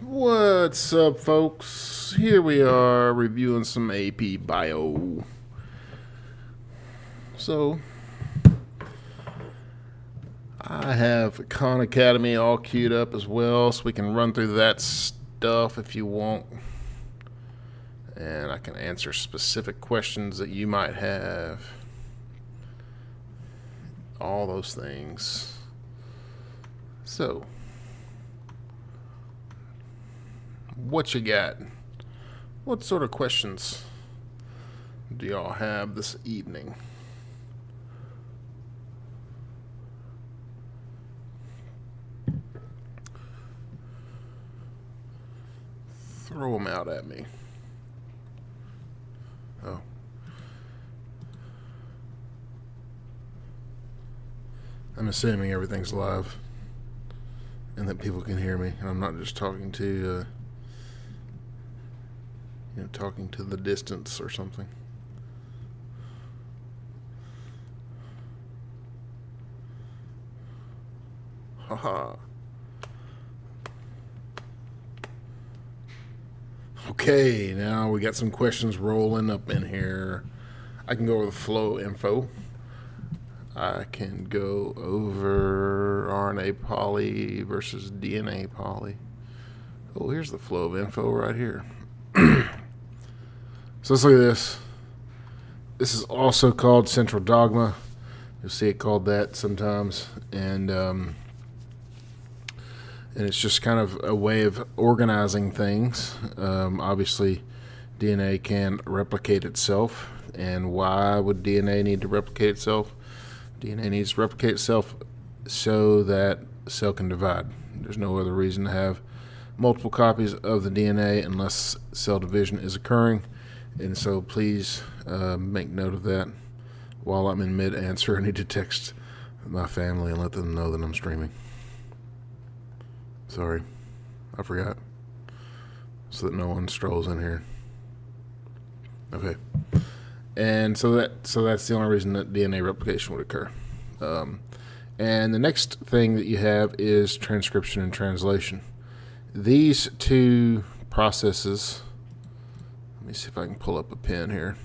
What's up, folks? Here we are reviewing some AP Bio. So, I have Khan Academy all queued up as well, so we can run through that stuff if you want. And I can answer specific questions that you might have. All those things. So, what you got? What sort of questions do y'all have this evening? Throw them out at me. Oh. I'm assuming everything's live and that people can hear me, and I'm not just talking to, talking to the distance or something. Haha. Okay, now we got some questions rolling up in here. I can go over the flow info. I can go over RNA poly versus DNA poly. Oh, here's the flow of info right here. So let's look at this. This is also called central dogma. You'll see it called that sometimes. And it's just kind of a way of organizing things. Obviously, DNA can replicate itself. And why would DNA need to replicate itself? DNA needs to replicate itself so that the cell can divide. There's no other reason to have multiple copies of the DNA unless cell division is occurring. And so please make note of that. While I'm in mid-answer, I need to text my family and let them know that I'm streaming. Sorry, I forgot. So that no one strolls in here. Okay. And so that's the only reason that DNA replication would occur. And the next thing that you have is transcription and translation. These two processes, let me see if I can pull up a pen here.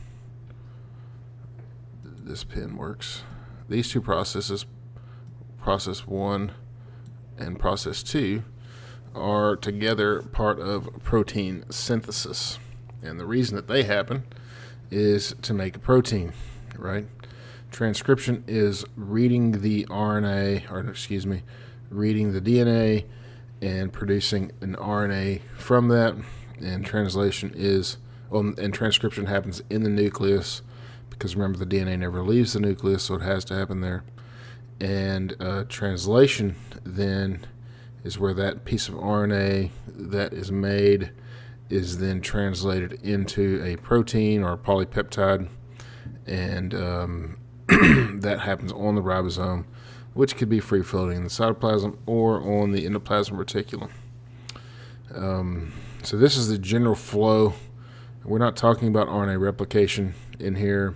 This pen works. These two processes, process 1 and process 2, are together part of protein synthesis. And the reason that they happen is to make a protein, right? Transcription is reading the reading the DNA and producing an RNA from that. And transcription happens in the nucleus because remember the DNA never leaves the nucleus, so it has to happen there. And translation then is where that piece of RNA that is made is then translated into a protein or a polypeptide, and that happens on the ribosome, which could be free floating in the cytoplasm or on the endoplasmic reticulum. So this is the general flow. We're not talking about RNA replication in here.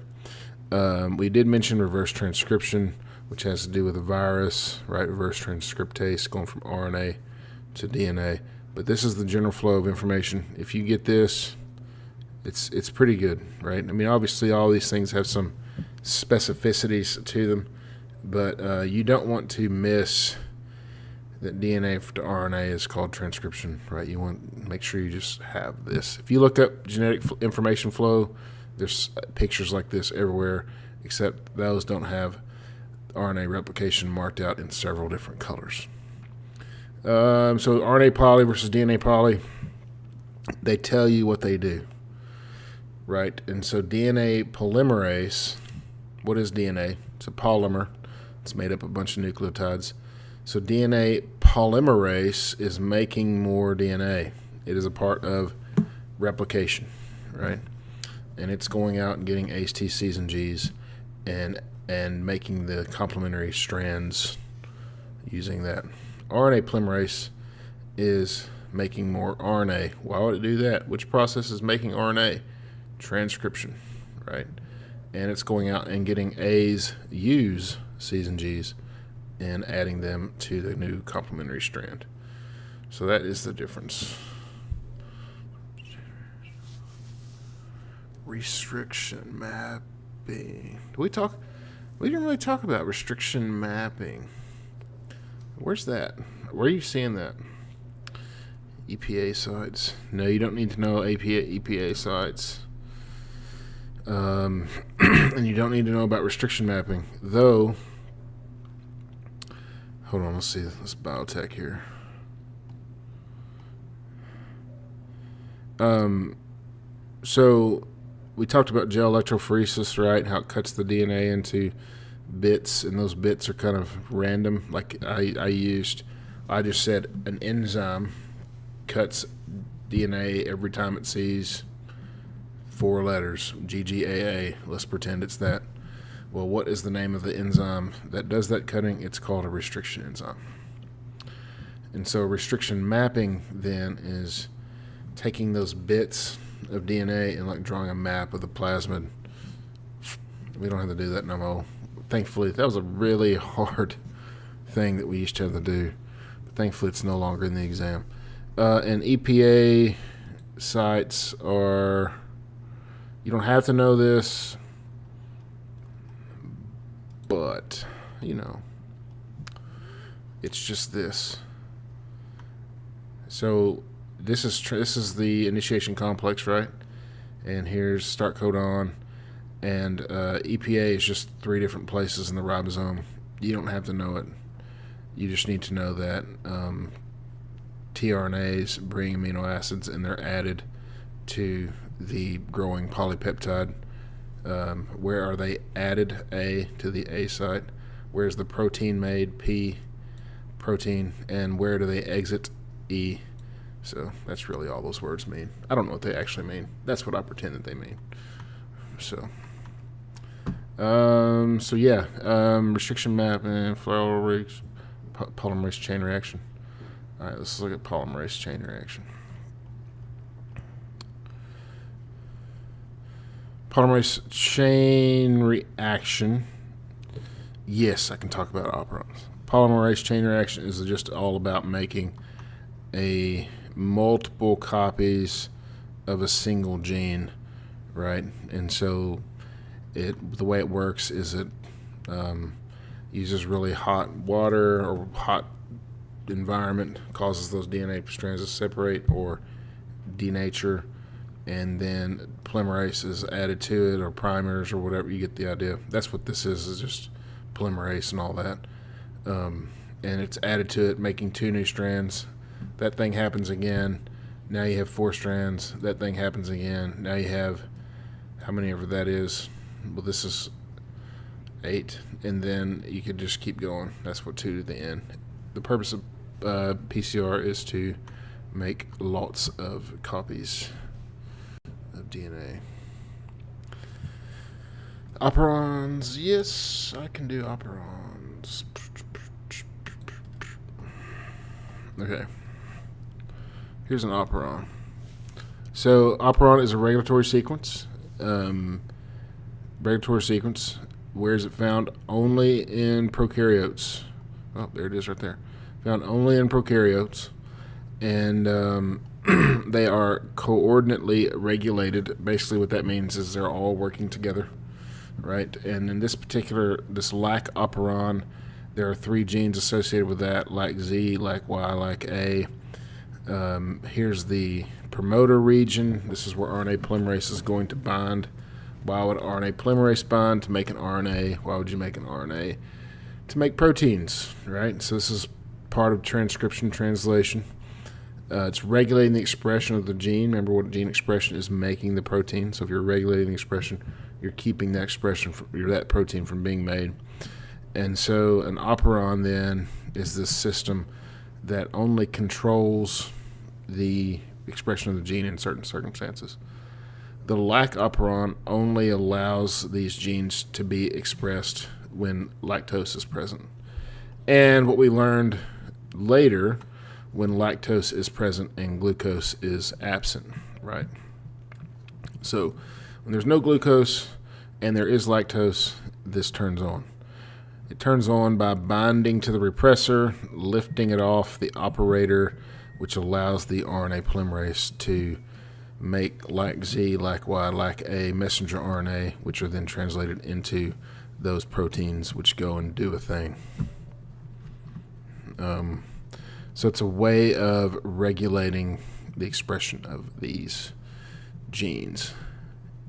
We did mention reverse transcription, which has to do with a virus, right? Reverse transcriptase going from RNA to DNA. But this is the general flow of information. If you get this, it's pretty good, right? I mean, obviously all these things have some specificities to them, but you don't want to miss that DNA to RNA is called transcription, right? You want to make sure you just have this. If you look up genetic information flow, there's pictures like this everywhere, except those don't have RNA replication marked out in several different colors. So RNA poly versus DNA poly, they tell you what they do, right? And so DNA polymerase, what is DNA? It's a polymer. It's made up of a bunch of nucleotides. So DNA polymerase is making more DNA. It is a part of replication, right? And it's going out and getting A's, T's, C's, and G's and making the complementary strands using that. RNA polymerase is making more RNA. Why would it do that? Which process is making RNA? Transcription, right? And it's going out and getting A's, U's, C's, and G's and adding them to the new complementary strand. So that is the difference. Restriction mapping. We didn't really talk about restriction mapping. Where's that? Where are you seeing that? EPA sites. No, you don't need to know EPA sites. And you don't need to know about restriction mapping. Though, hold on, let's see this biotech here. So we talked about gel electrophoresis, right? How it cuts the DNA into bits, and those bits are kind of random. Like I just said an enzyme cuts DNA every time it sees 4 letters, GGAA. Let's pretend it's that. Well, what is the name of the enzyme that does that cutting? It's called a restriction enzyme. And so restriction mapping then is taking those bits of DNA and like drawing a map of the plasmid. We don't have to do that no more. Thankfully, that was a really hard thing that we used to have to do. But thankfully, it's no longer in the exam. And EPA sites are, you don't have to know this, but, it's just this. So this is the initiation complex, right? And here's start codon. And EPA is just 3 different places in the ribosome. You don't have to know it. You just need to know that tRNAs bring amino acids, and they're added to the growing polypeptide. Where are they added? A to the A site. Where's the protein made? P, protein. And where do they exit? E. So that's really all those words mean. I don't know what they actually mean. That's what I pretend that they mean. So restriction map and polymerase chain reaction. All right, let's look at polymerase chain reaction. Polymerase chain reaction. Yes, I can talk about operons. Polymerase chain reaction is just all about making a multiple copies of a single gene, right? And so the way it works is it uses really hot water or hot environment, causes those DNA strands to separate or denature, and then polymerase is added to it, or primers or whatever. You get the idea. That's what this is just polymerase and all that. And it's added to it, making 2 new strands. That thing happens again. Now you have 4 strands. That thing happens again. Now you have, how many ever that is. Well, this is 8. And then you could just keep going. That's what 2 to the end. The purpose of PCR is to make lots of copies of DNA. Operons. Yes, I can do operons. Okay. Here's an operon. So operon is a regulatory sequence. Regulatory sequence. Where is it found? Only in prokaryotes. Oh, there it is right there. Found only in prokaryotes. And they are coordinately regulated. Basically what that means is they're all working together, right? And in this lac operon, there are 3 genes associated with that, lac Z, lac Y, lac A. Here's the promoter region. This is where RNA polymerase is going to bind. Why would RNA polymerase bind? To make an RNA. Why would you make an RNA? To make proteins, right? So this is part of transcription translation. It's regulating the expression of the gene. Remember what gene expression is making the protein. So if you're regulating the expression, you're keeping that expression, that protein from being made. And so an operon then is this system that only controls the expression of the gene in certain circumstances. The lac operon only allows these genes to be expressed when lactose is present. And what we learned later, when lactose is present and glucose is absent, right? So when there's no glucose and there is lactose, this turns on. It turns on by binding to the repressor, lifting it off the operator, which allows the RNA polymerase to make like Z, like Y, like A messenger RNA, which are then translated into those proteins which go and do a thing. So it's a way of regulating the expression of these genes.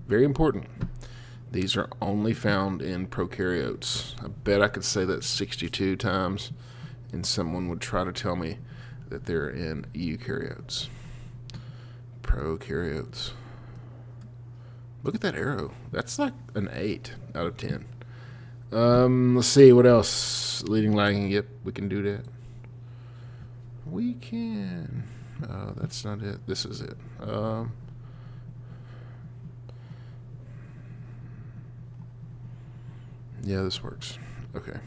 Very important. These are only found in prokaryotes. I bet I could say that 62 times, and someone would try to tell me that they're in eukaryotes. Prokaryotes. Look at that arrow. That's like an 8 out of 10. Let's see, what else? Leading, lagging, yep, we can do that. We can. That's not it. This is it. Yeah, this works. Okay.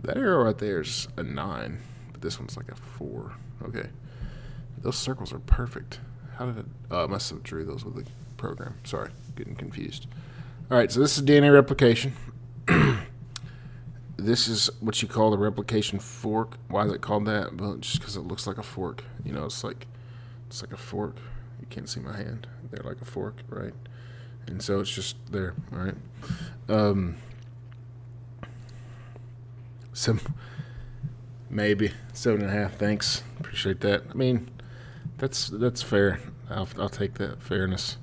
That arrow right there is a 9, but this one's like a 4. Okay. Those circles are perfect. How did it? I must have drew those with the program. Sorry, getting confused. All right, so this is DNA replication. This is what you call the replication fork. Why is it called that? Well, just because it looks like a fork. You know, it's like a fork. You can't see my hand. They're like a fork, right? And so it's just there, all right? Maybe 7.5. Thanks, appreciate that. I mean, that's fair. I'll take that fairness.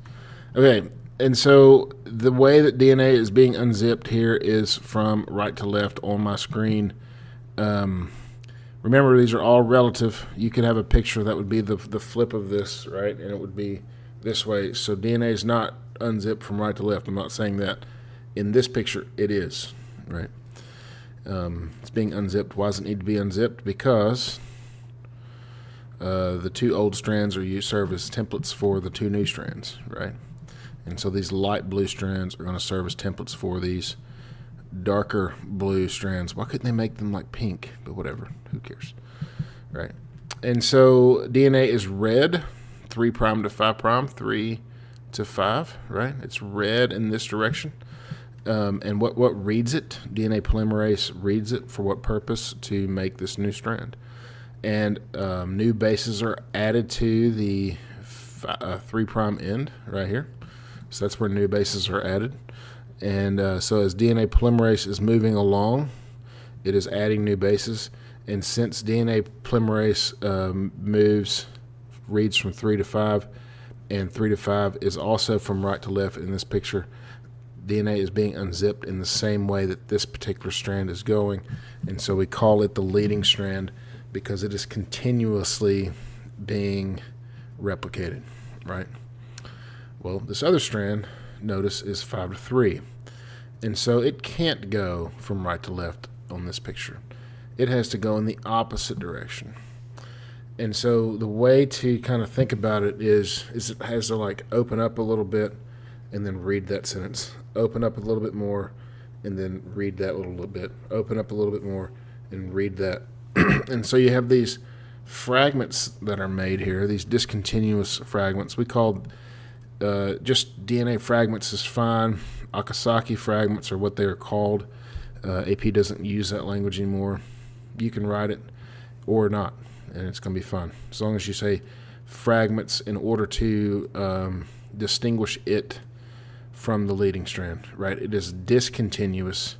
Okay, and so the way that DNA is being unzipped here is from right to left on my screen. Remember, these are all relative. You could have a picture that would be the flip of this, right? And it would be this way. So DNA is not unzipped from right to left. I'm not saying that. In this picture, it is, right? It's being unzipped. Why does it need to be unzipped? Because the two old strands serve as templates for the two new strands, right? And so these light blue strands are going to serve as templates for these darker blue strands. Why couldn't they make them like pink? But whatever, who cares, right? And so DNA is read 3' to 5', 3 to 5, right? It's read in this direction. And what reads it? DNA polymerase reads it for what purpose? To make this new strand. And new bases are added to the 3' end right here. So that's where new bases are added. And so as DNA polymerase is moving along, it is adding new bases. And since DNA polymerase reads from 3 to 5, and 3 to 5 is also from right to left in this picture, DNA is being unzipped in the same way that this particular strand is going. And so we call it the leading strand because it is continuously being replicated, right? Well, this other strand, notice, is 5 to 3. And so it can't go from right to left on this picture. It has to go in the opposite direction. And so the way to kind of think about it is it has to like open up a little bit and then read that sentence. Open up a little bit more and then read that little bit. Open up a little bit more and read that. And so you have these fragments that are made here, these discontinuous fragments. We call just DNA fragments is fine. Akasaki fragments are what they are called. AP doesn't use that language anymore. You can write it or not, and it's going to be fun. As long as you say fragments in order to distinguish it from the leading strand, right? It is discontinuous,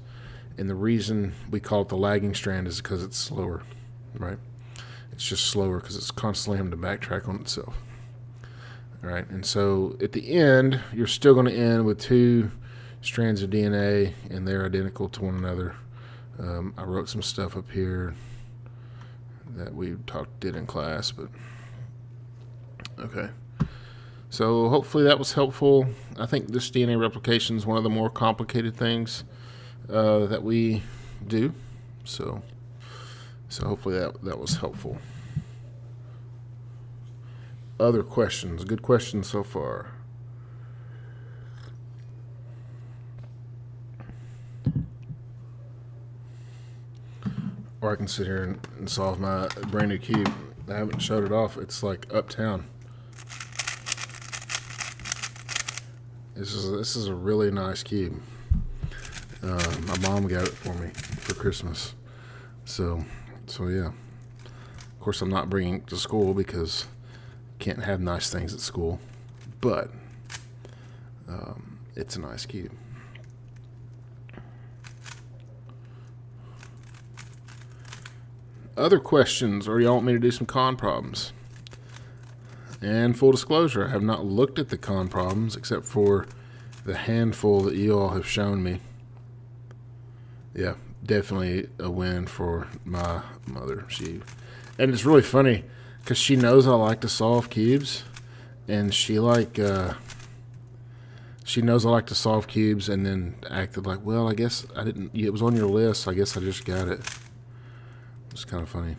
and the reason we call it the lagging strand is because it's slower, right? It's just slower because it's constantly having to backtrack on itself. All right, and so at the end, you're still going to end with 2 strands of DNA, and they're identical to one another. I wrote some stuff up here that we did in class, but okay. So hopefully that was helpful. I think this DNA replication is one of the more complicated things that we do. So hopefully that was helpful. Other questions? Good questions so far. Or I can sit here and solve my brand new cube. I haven't showed it off. It's like uptown. This is a really nice cube. My mom got it for me for Christmas. So yeah. Of course, I'm not bringing it to school because Can't have nice things at school, but it's a nice cube. Other questions, or y'all want me to do some con problems? And full disclosure, I have not looked at the con problems except for the handful that you all have shown me. Yeah, definitely a win for my mother. And it's really funny because she knows I like to solve cubes, and she knows I like to solve cubes, and then acted like, well, I guess I didn't. It was on your list, so I guess I just got it. It's kind of funny.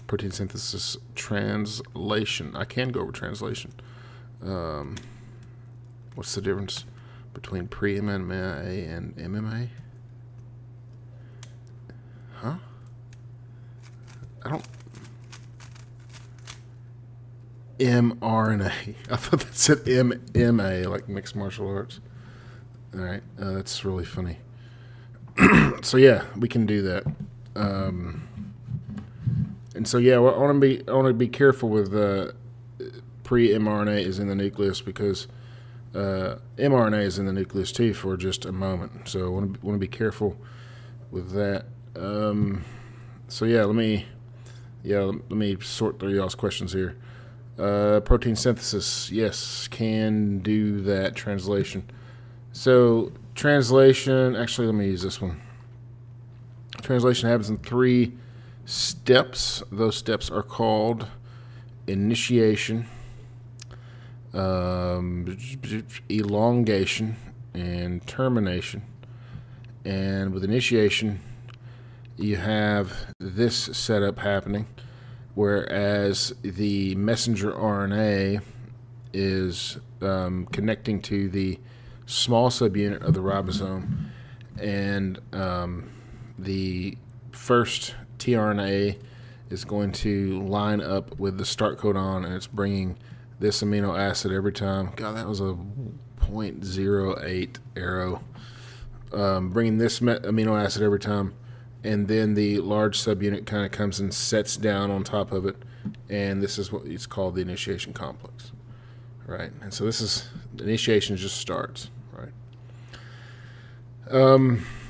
Protein synthesis translation. I can go over translation. What's the difference between pre-MMA and MMA? Huh? I don't... mRNA. I thought that said MMA, like mixed martial arts. All right. That's really funny. So, yeah, we can do that. And so, yeah, I want to be careful with pre-mRNA is in the nucleus because mRNA is in the nucleus too for just a moment. So I want to be careful with that. So yeah, let me sort through y'all's questions here. Protein synthesis, yes, can do that. Translation. So translation. Actually, let me use this one. Translation happens in 3 steps. Those steps are called initiation, elongation, and termination. And with initiation, you have this setup happening, whereas the messenger RNA is connecting to the small subunit of the ribosome, and the first tRNA is going to line up with the start codon, and it's bringing this amino acid every time. God, that was a 0.08 arrow. Bringing this amino acid every time, and then the large subunit kind of comes and sets down on top of it, and this is what it's called the initiation complex, right? And so this is, the initiation just starts, right?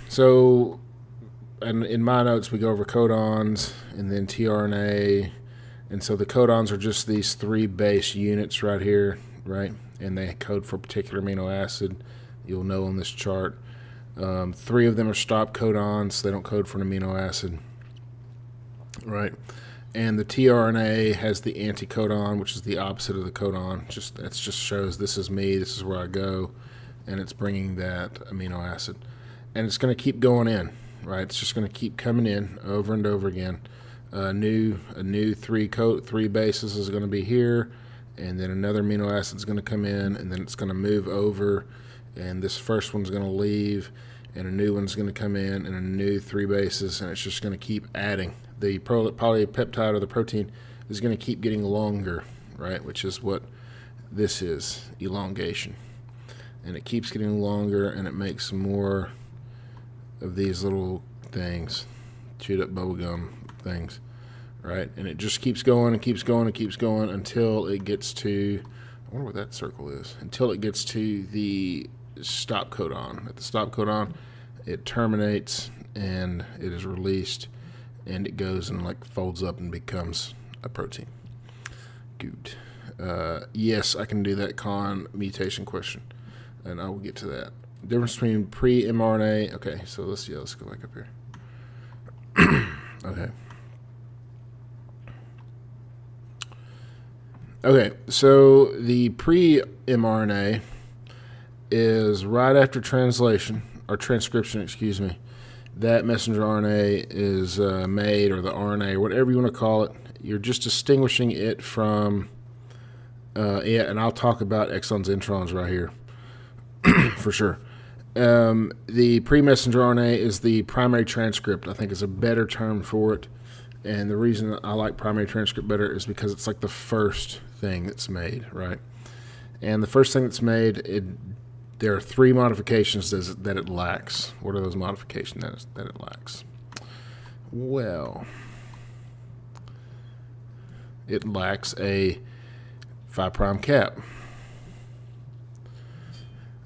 So, and in my notes we go over codons and then tRNA, and so the codons are just these 3 base units right here, right? And they code for a particular amino acid. You'll know on this chart. 3 of them are stop codons. They don't code for an amino acid, right? And the tRNA has the anticodon, which is the opposite of the codon. That just shows this is me, this is where I go, and it's bringing that amino acid. And it's going to keep going in, right? It's just going to keep coming in over and over again. A new 3 bases is going to be here, and then another amino acid is going to come in, and then it's going to move over, and this first one's going to leave, and a new one's going to come in, and a new 3 bases, and it's just going to keep adding. The polypeptide or the protein is going to keep getting longer, right? Which is what this is, elongation. And it keeps getting longer, and it makes more of these little things, chewed up bubblegum things, right? And it just keeps going and keeps going and keeps going until it gets to, I wonder what that circle is, until it gets to the stop codon. At the stop codon, it terminates and it is released, and it goes and like folds up and becomes a protein. Good. Yes, I can do that con mutation question, and I will get to that. Difference between pre-mRNA. Okay, so let's go back up here. Okay, so the pre-mRNA is right after translation, or transcription, excuse me. That messenger RNA is made, or the RNA, or whatever you want to call it. You're just distinguishing it from, and I'll talk about exons, introns right here, for sure. The pre-messenger RNA is the primary transcript. I think is a better term for it. And the reason I like primary transcript better is because it's like the first thing that's made, right? And the first thing that's made, there are 3 modifications that it lacks. What are those modifications that it lacks? Well, it lacks a 5' cap.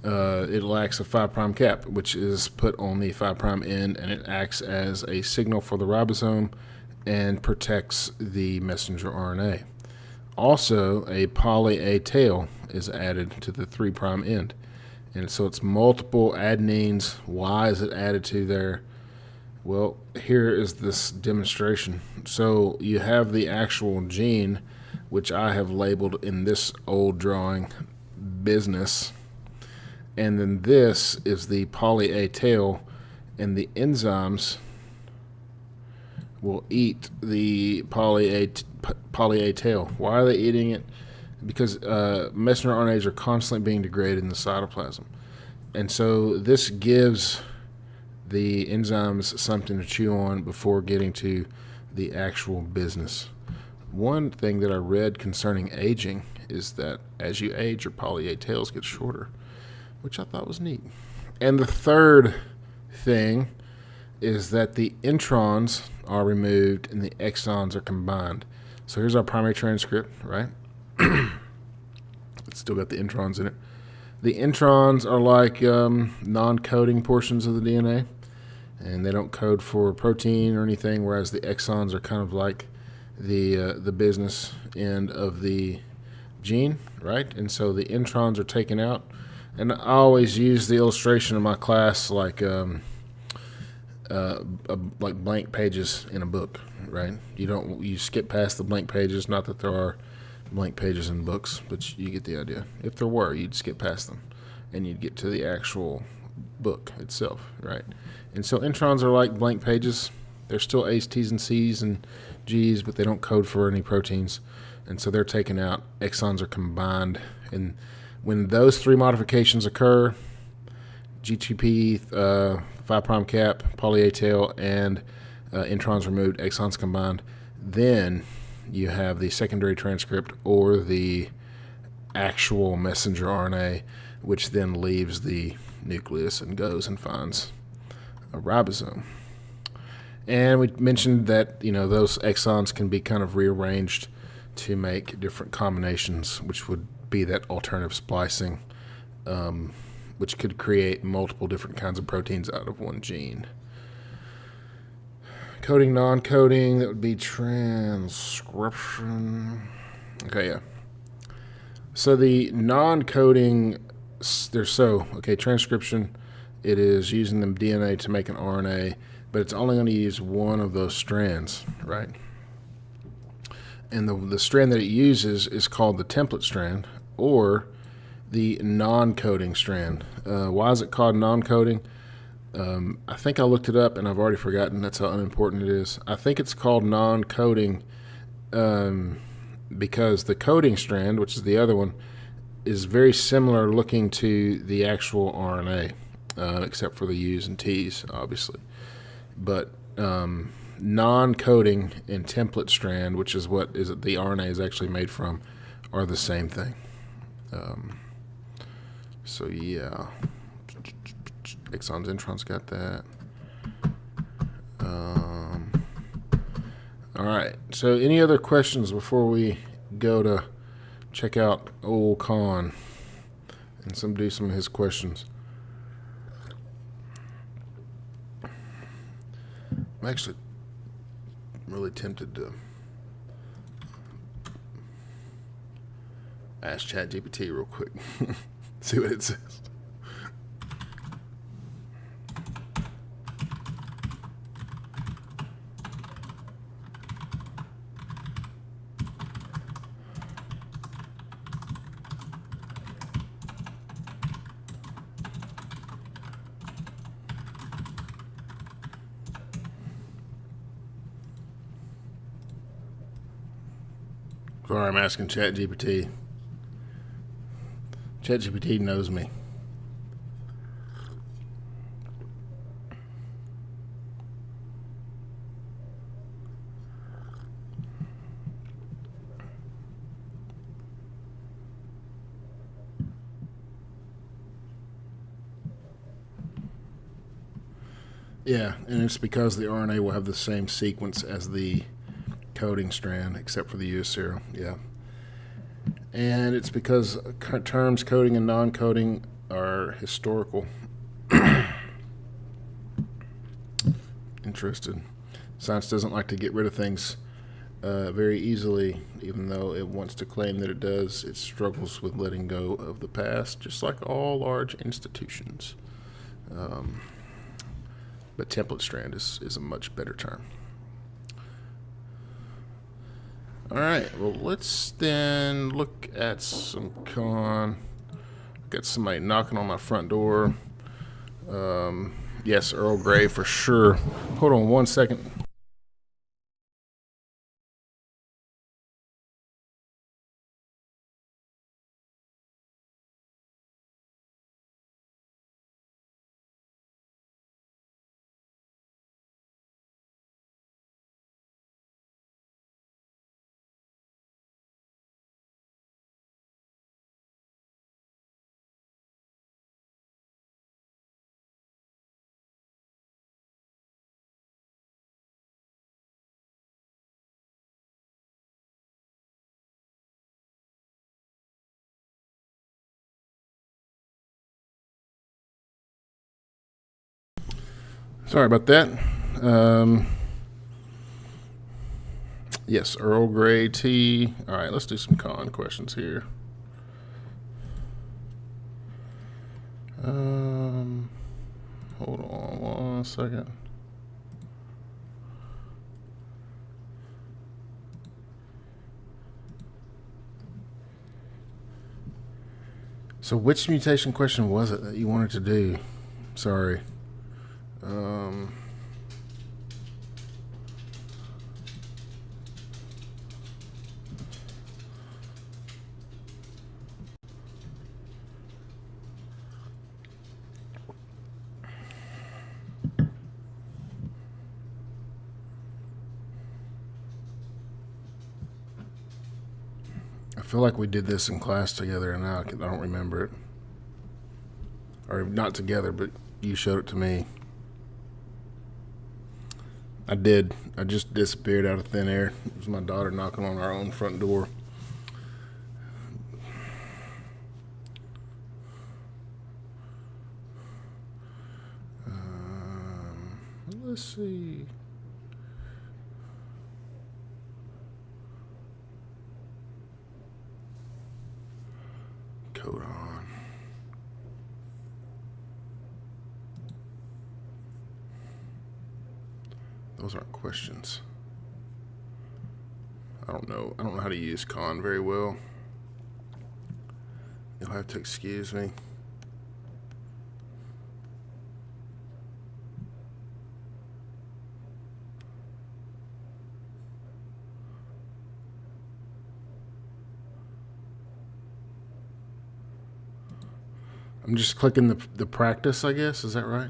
It lacks a 5' cap, which is put on the 5' end, and it acts as a signal for the ribosome and protects the messenger RNA. Also, a poly A tail is added to the 3' end. And so it's multiple adenines. Why is it added to there? Well, here is this demonstration. So you have the actual gene, which I have labeled in this old drawing business. And then this is the poly A tail, and the enzymes will eat the poly A tail. Why are they eating it? Because messenger RNAs are constantly being degraded in the cytoplasm. And so this gives the enzymes something to chew on before getting to the actual business. One thing that I read concerning aging is that as you age, your poly A tails get shorter, which I thought was neat. And the third thing is that the introns are removed and the exons are combined. So here's our primary transcript, right? It's still got the introns in it. The introns are like non-coding portions of the DNA, and they don't code for protein or anything, whereas the exons are kind of like the business end of the gene, right? And so the introns are taken out. And I always use the illustration in my class like blank pages in a book, right? You skip past the blank pages. Not that there are blank pages in books, but you get the idea. If there were, you'd skip past them, and you'd get to the actual book itself, right? And so introns are like blank pages. They're still A's, T's, and C's and G's, but they don't code for any proteins, and so they're taken out. Exons are combined, and when those three modifications occur, GTP, 5' cap, poly A tail, and introns removed, exons combined, then you have the secondary transcript or the actual messenger RNA, which then leaves the nucleus and goes and finds a ribosome. And we mentioned that those exons can be kind of rearranged to make different combinations, which would be that alternative splicing, which could create multiple different kinds of proteins out of one gene. Coding, non-coding, that would be transcription. Okay, yeah. So the non-coding, transcription, it is using the DNA to make an RNA, but it's only going to use one of those strands, right? And the strand that it uses is called the template strand or the non-coding strand. Why is it called non-coding? I think I looked it up and I've already forgotten. That's how unimportant it is. I think it's called non-coding because the coding strand, which is the other one, is very similar looking to the actual RNA, except for the U's and T's, obviously. But non-coding and template strand, which is what the RNA is actually made from, are the same thing. So yeah, exons, introns got that. All right. So any other questions before we go to check out old Con and do some of his questions? I'm actually really tempted to ask ChatGPT real quick. See what it says. Sorry, I'm asking ChatGPT. ChatGPT knows me. Yeah, and it's because the RNA will have the same sequence as the coding strand, except for the U serial. Yeah. And it's because terms coding and non-coding are historical. Interested. Science doesn't like to get rid of things very easily, even though it wants to claim that it does. It struggles with letting go of the past, just like all large institutions. But template strand is a much better term. All right, well, let's then look at some con. Got somebody knocking on my front door. Yes, Earl Grey for sure. Hold on one second. Sorry about that. Yes, Earl Grey tea. All right, let's do some con questions here. Hold on one second. So which mutation question was it that you wanted to do? Sorry. I feel like we did this in class together, and now I don't remember it. Or not together, but you showed it to me. I did. I just disappeared out of thin air. It was my daughter knocking on our own front door. Let's see. Code on. Those aren't questions. I don't know how to use con very well. You'll have to excuse me. I'm just clicking the practice, I guess. Is that right?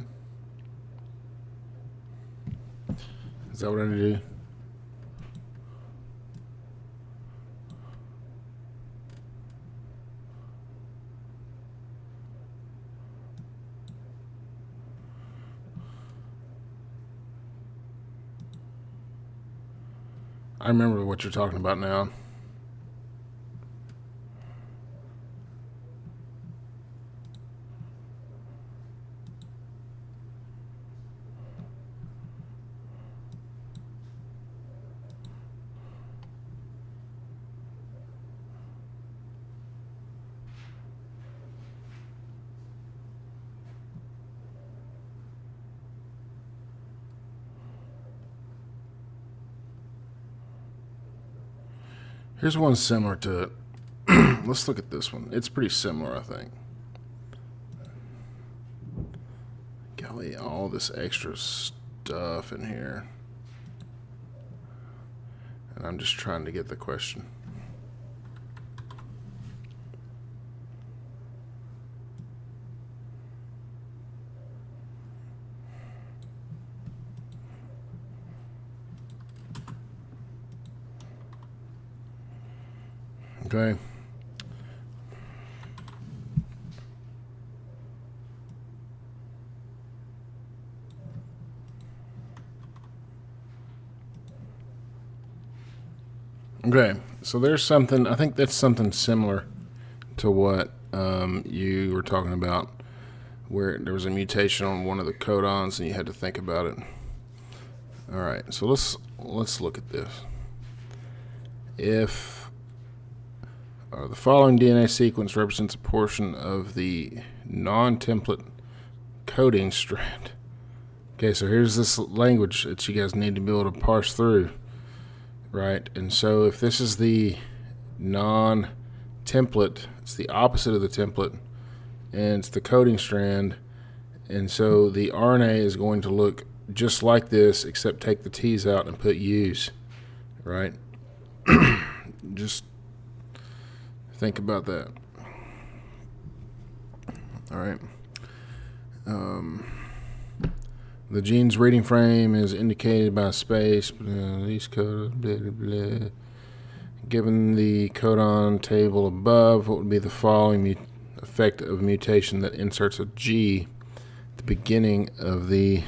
Is that what I need to do? I remember what you're talking about now. Here's one similar to it. Let's look at this one. It's pretty similar, I think. Golly, all this extra stuff in here. And I'm just trying to get the question. Okay. Okay, so there's something, I think that's something similar to what you were talking about, where there was a mutation on one of the codons and you had to think about it. All right, so let's look at this. If the following DNA sequence represents a portion of the non-template coding strand. Okay, so here's this language that you guys need to be able to parse through, right? And so if this is the non-template, it's the opposite of the template, and it's the coding strand, and so the RNA is going to look just like this, except take the T's out and put U's, right? Just think about that. All right. The gene's reading frame is indicated by space. These codes, blah, blah, blah. Given the codon table above, what would be the following effect of mutation that inserts a G at the beginning of the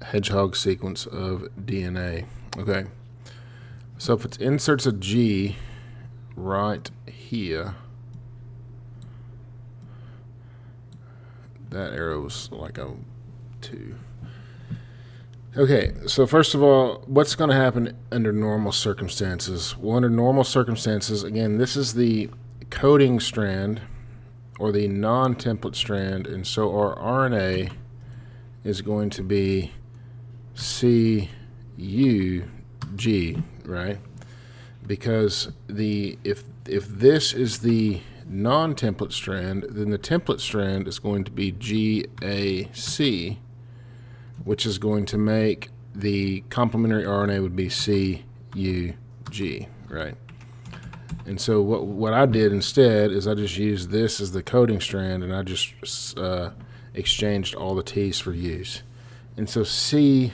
hedgehog sequence of DNA? Okay. So if it inserts a G right here, that arrow was like a 2. Okay, so first of all, what's going to happen under normal circumstances? Well, under normal circumstances, again, this is the coding strand or the non-template strand, and so our RNA is going to be CUG, right? Because if this is the non-template strand, then the template strand is going to be GAC, which is going to make the complementary RNA would be CUG, right? And so what I did instead is I just used this as the coding strand, and I just exchanged all the T's for U's. And so CUG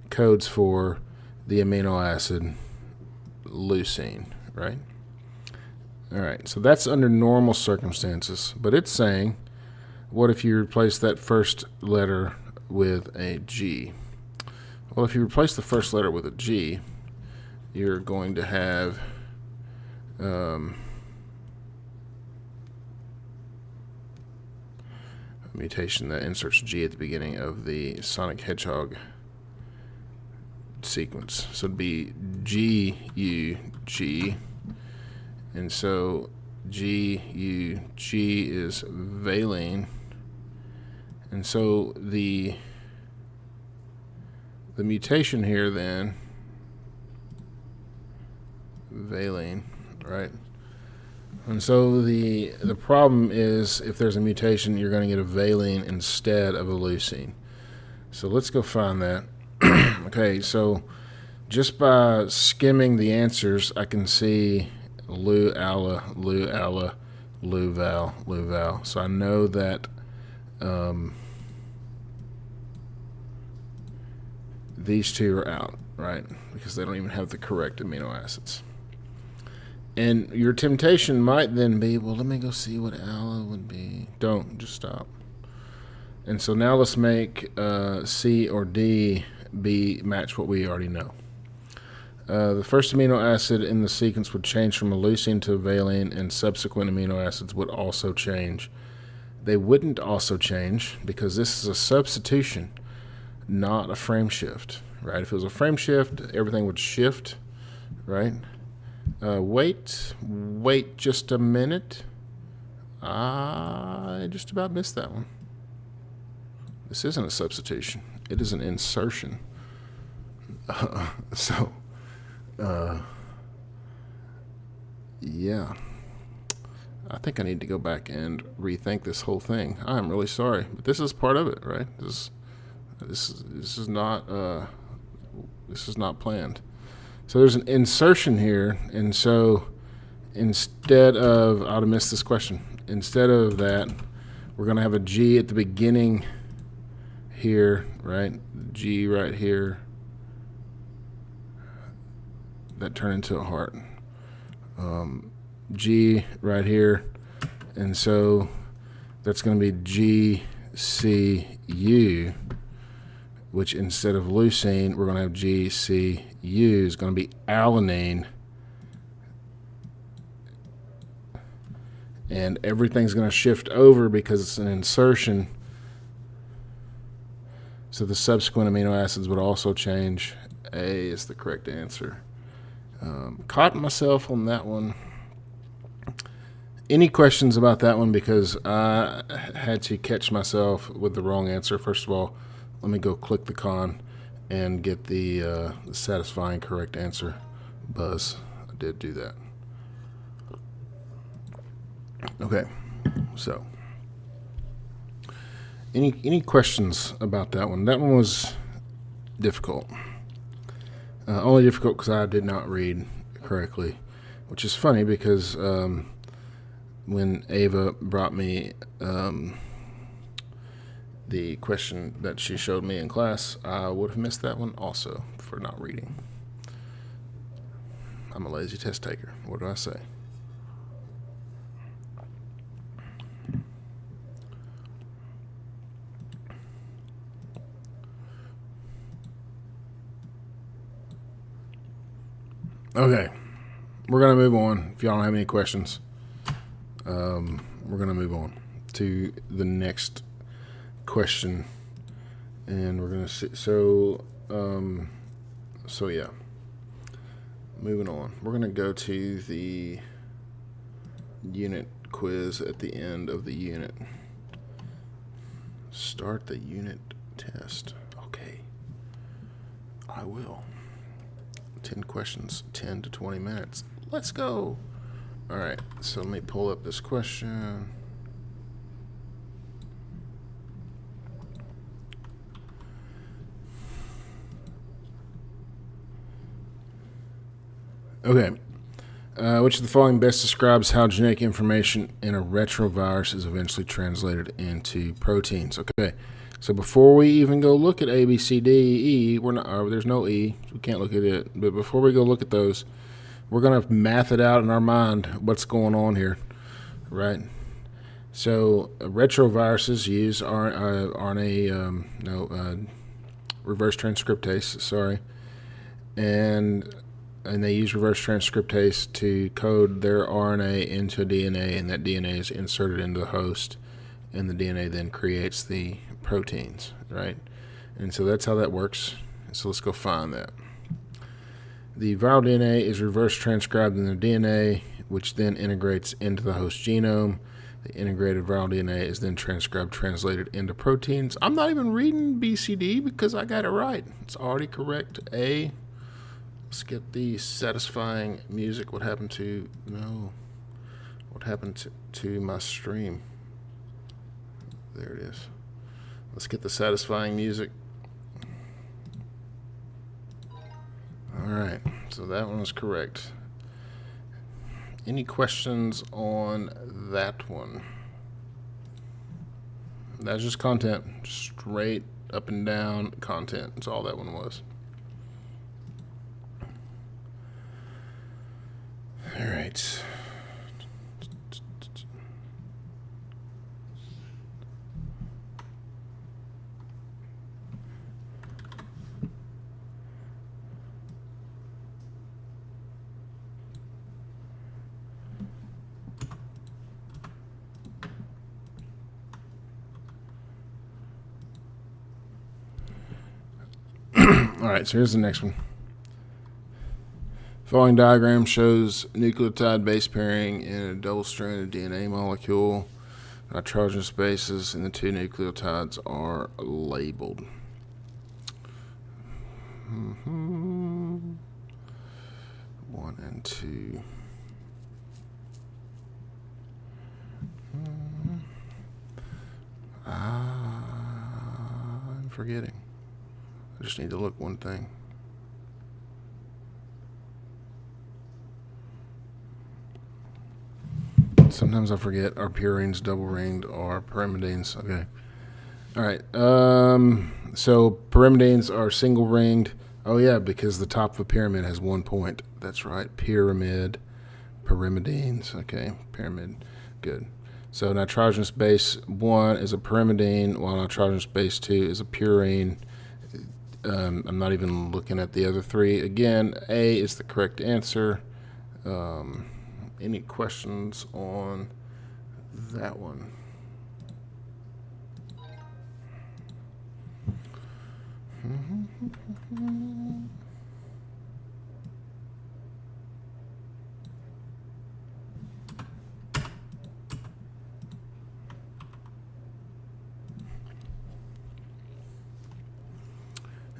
codes for the amino acid leucine, right? All right, so that's under normal circumstances, but it's saying, what if you replace that first letter with a G? Well, if you replace the first letter with a G, you're going to have a mutation that inserts G at the beginning of the sonic hedgehog sequence. So it'd be GUG, and so GUG is valine, and so the mutation here then, valine, right? And so the problem is if there's a mutation, you're going to get a valine instead of a leucine. So let's go find that. Okay, so just by skimming the answers, I can see Lu Ala, Lu Val. So I know that these two are out, right? Because they don't even have the correct amino acids. And your temptation might then be, well, let me go see what Ala would be. Don't, just stop. And so now let's make C or D match what we already know. The first amino acid in the sequence would change from a leucine to a valine, and subsequent amino acids would also change. They wouldn't also change because this is a substitution, not a frame shift, right? If it was a frame shift, everything would shift, right? Wait just a minute. I just about missed that one. This isn't a substitution. It is an insertion. Yeah. I think I need to go back and rethink this whole thing. I'm really sorry, but this is part of it, right? This is not planned. So there's an insertion here, and so instead of, I would have missed this question. Instead of that, we're going to have a G at the beginning here, right? G right here. That turned into a heart. G right here, and so that's going to be GCU, which instead of leucine, we're going to have GCU is going to be alanine. And everything's going to shift over because it's an insertion. So the subsequent amino acids would also change. A is the correct answer. Caught myself on that one. Any questions about that one? Because I had to catch myself with the wrong answer. First of all, let me go click the con and get the satisfying correct answer. Buzz. I did do that. Okay, so any questions about that one? That one was difficult. Only difficult because I did not read correctly, which is funny because when Ava brought me the question that she showed me in class, I would have missed that one also for not reading. I'm a lazy test taker. What do I say? Okay, we're going to move on. If y'all don't have any questions, we're going to move on to the next question. And we're going to see. So yeah, moving on. We're going to go to the unit quiz at the end of the unit. Start the unit test. Okay, I will. 10 questions, 10 to 20 minutes. Let's go. All right, so let me pull up this question. Okay. Which of the following best describes how genetic information in a retrovirus is eventually translated into proteins? Okay. So before we even go look at A, B, C, D, E, we're not. There's no E. So we can't look at it. But before we go look at those, we're gonna math it out in our mind. What's going on here, right? So retroviruses use RNA, reverse transcriptase. Sorry, and they use reverse transcriptase to code their RNA into DNA, and that DNA is inserted into the host, and the DNA then creates the proteins, right? And so that's how that works. So let's go find that. The viral DNA is reverse transcribed in the DNA, which then integrates into the host genome. The integrated viral DNA is then transcribed, translated into proteins. I'm not even reading BCD because I got it right. It's already correct. A. Let's get the satisfying music. What happened to my stream? There it is. Let's get the satisfying music. All right, so that one was correct. Any questions on that one? That's just content, straight up and down content. That's all that one was. All right. All right, so here's the next one. Following diagram shows nucleotide base pairing in a double-stranded DNA molecule. Nitrogenous bases in the two nucleotides are labeled. 1 and 2. I'm forgetting. I just need to look one thing. Sometimes I forget. Are purines double ringed or pyrimidines? Okay. All right. So pyrimidines are single ringed. Oh yeah, because the top of a pyramid has 1 point. That's right. Pyrimidines. Okay. Pyramid. Good. So nitrogenous base 1 is a pyrimidine, while nitrogenous base 2 is a purine. I'm not even looking at the other three. Again, A is the correct answer. Any questions on that one?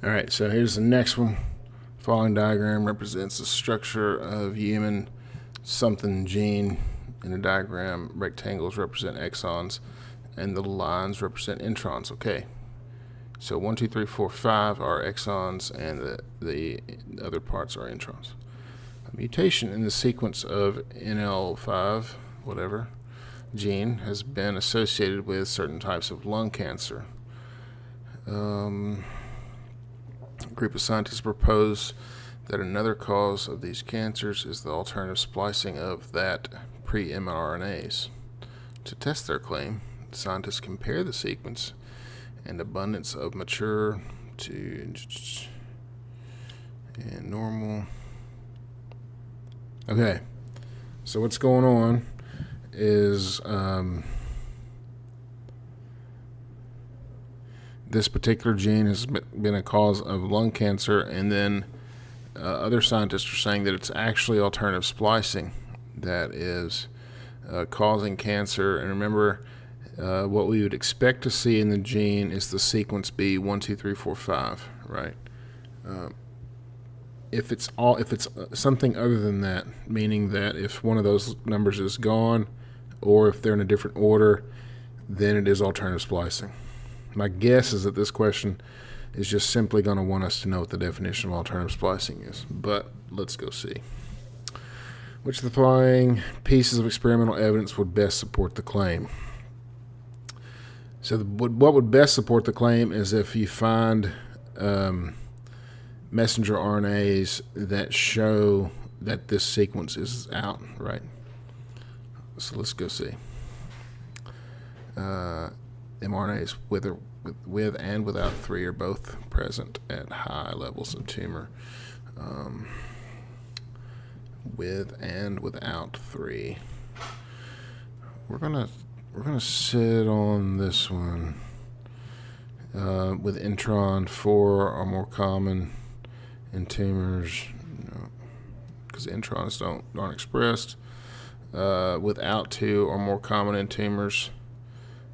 All right, so here's the next one. Following diagram represents the structure of human something gene. In a diagram, rectangles represent exons, and the lines represent introns. Okay, so 1, 2, 3, 4, 5 are exons, and the other parts are introns. A mutation in the sequence of NL5, whatever, gene has been associated with certain types of lung cancer. A group of scientists propose that another cause of these cancers is the alternative splicing of that pre-mRNAs. To test their claim, scientists compare the sequence and abundance of mature to and normal. Okay, so what's going on is this particular gene has been a cause of lung cancer, and then other scientists are saying that it's actually alternative splicing that is causing cancer. And remember, what we would expect to see in the gene is the sequence be 1, 2, 3, 4, 5, right? If it's something other than that, meaning that if one of those numbers is gone, or if they're in a different order, then it is alternative splicing. My guess is that this question is just simply going to want us to know what the definition of alternative splicing is, but let's go see. Which of the following pieces of experimental evidence would best support the claim? So what would best support the claim is if you find messenger RNAs that show that this sequence is out, right? So let's go see. mRNAs with and without 3 are both present at high levels of tumor. With and without 3. We're gonna sit on this one. With intron 4 are more common in tumors, because introns aren't expressed. Without 2 are more common in tumors.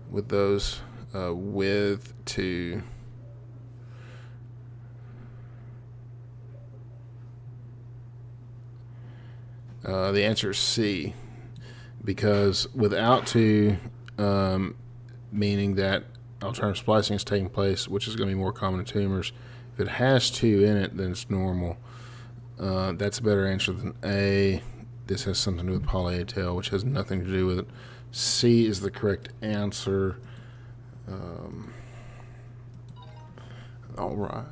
With those with 2, the answer is C, because without 2, meaning that alternative splicing is taking place, which is going to be more common in tumors. If it has 2 in it, then it's normal. That's a better answer than A. This has something to do with poly A tail, which has nothing to do with it. C is the correct answer. All right.